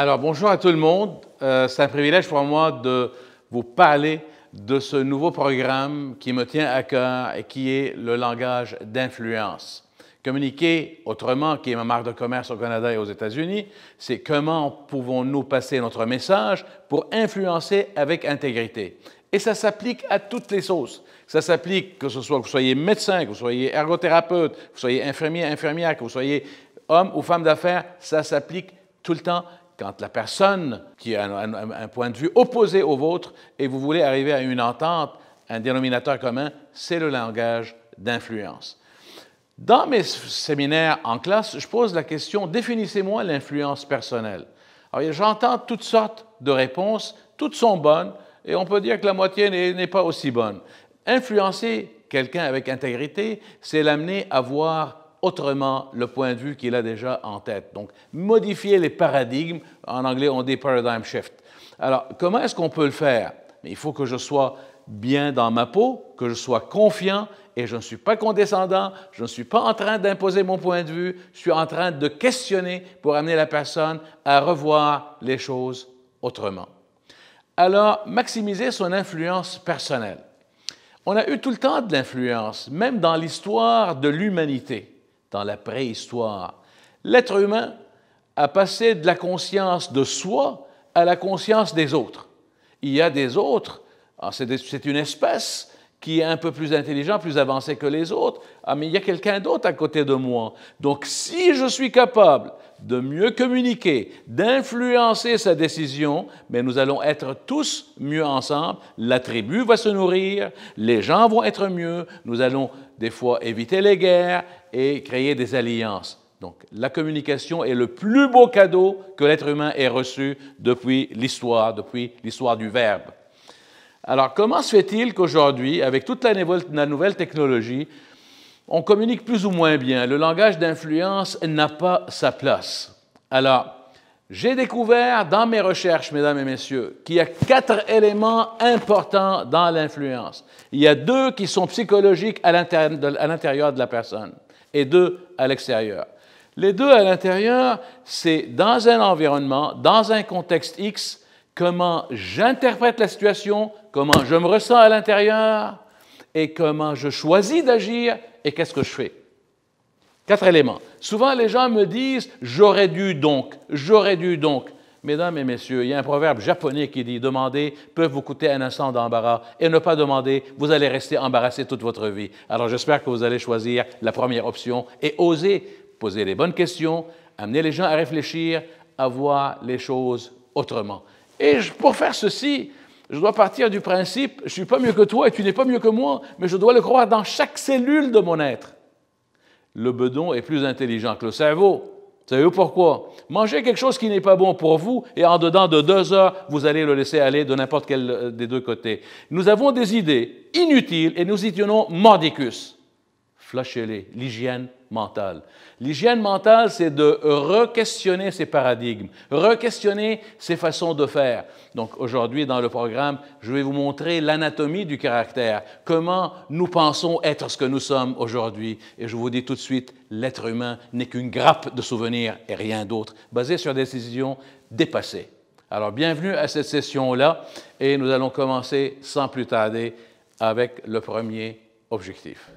Alors, bonjour à tout le monde. C'est un privilège pour moi de vous parler de ce nouveau programme qui me tient à cœur et qui est le langage d'influence. Communiquer autrement, qui est ma marque de commerce au Canada et aux États-Unis, c'est comment pouvons-nous passer notre message pour influencer avec intégrité. Et ça s'applique à toutes les sauces. Ça s'applique que ce soit que vous soyez médecin, que vous soyez ergothérapeute, que vous soyez infirmier, infirmière, que vous soyez homme ou femme d'affaires, ça s'applique tout le temps quand la personne qui a un point de vue opposé au vôtre et vous voulez arriver à une entente, un dénominateur commun, c'est le langage d'influence. Dans mes séminaires en classe, je pose la question « Définissez-moi l'influence personnelle ». Alors, j'entends toutes sortes de réponses, toutes sont bonnes, et on peut dire que la moitié n'est pas aussi bonne. Influencer quelqu'un avec intégrité, c'est l'amener à voir autrement le point de vue qu'il a déjà en tête. Donc, modifier les paradigmes, en anglais on dit « paradigm shift ». Alors, comment est-ce qu'on peut le faire? Il faut que je sois bien dans ma peau, que je sois confiant, et je ne suis pas condescendant, je ne suis pas en train d'imposer mon point de vue, je suis en train de questionner pour amener la personne à revoir les choses autrement. Alors, maximiser son influence personnelle. On a eu tout le temps de l'influence, même dans l'histoire de l'humanité, dans la préhistoire. L'être humain a passé de la conscience de soi à la conscience des autres. Il y a des autres, c'est une espèce qui est un peu plus intelligent, plus avancé que les autres, mais il y a quelqu'un d'autre à côté de moi. Donc, si je suis capable de mieux communiquer, d'influencer sa décision, mais nous allons être tous mieux ensemble, la tribu va se nourrir, les gens vont être mieux, nous allons des fois éviter les guerres et créer des alliances. Donc, la communication est le plus beau cadeau que l'être humain ait reçu depuis l'histoire du Verbe. Alors, comment se fait-il qu'aujourd'hui, avec toute la nouvelle technologie, on communique plus ou moins bien? Le langage d'influence n'a pas sa place. Alors, j'ai découvert dans mes recherches, mesdames et messieurs, qu'il y a 4 éléments importants dans l'influence. Il y a 2 qui sont psychologiques à l'intérieur de la personne et 2 à l'extérieur. Les 2 à l'intérieur, c'est dans un environnement, dans un contexte X, comment j'interprète la situation, comment je me ressens à l'intérieur et comment je choisis d'agir et qu'est-ce que je fais. 4 éléments. Souvent, les gens me disent « j'aurais dû donc ». Mesdames et messieurs, il y a un proverbe japonais qui dit « demander peut vous coûter un instant d'embarras et ne pas demander, vous allez rester embarrassé toute votre vie ». Alors, j'espère que vous allez choisir la première option et oser poser les bonnes questions, amener les gens à réfléchir, à voir les choses autrement. Et pour faire ceci, je dois partir du principe, je ne suis pas mieux que toi et tu n'es pas mieux que moi, mais je dois le croire dans chaque cellule de mon être. Le bedon est plus intelligent que le cerveau. Savez-vous pourquoi? Mangez quelque chose qui n'est pas bon pour vous et en dedans de 2 heures, vous allez le laisser aller de n'importe quel des 2 côtés. Nous avons des idées inutiles et nous y tenons mordicus. Flushez-les, l'hygiène mentale. L'hygiène mentale, c'est de re-questionner ses paradigmes, re-questionner ses façons de faire. Donc aujourd'hui, dans le programme, je vais vous montrer l'anatomie du caractère, comment nous pensons être ce que nous sommes aujourd'hui. Et je vous dis tout de suite, l'être humain n'est qu'une grappe de souvenirs et rien d'autre, basée sur des décisions dépassées. Alors, bienvenue à cette session-là et nous allons commencer sans plus tarder avec le premier objectif.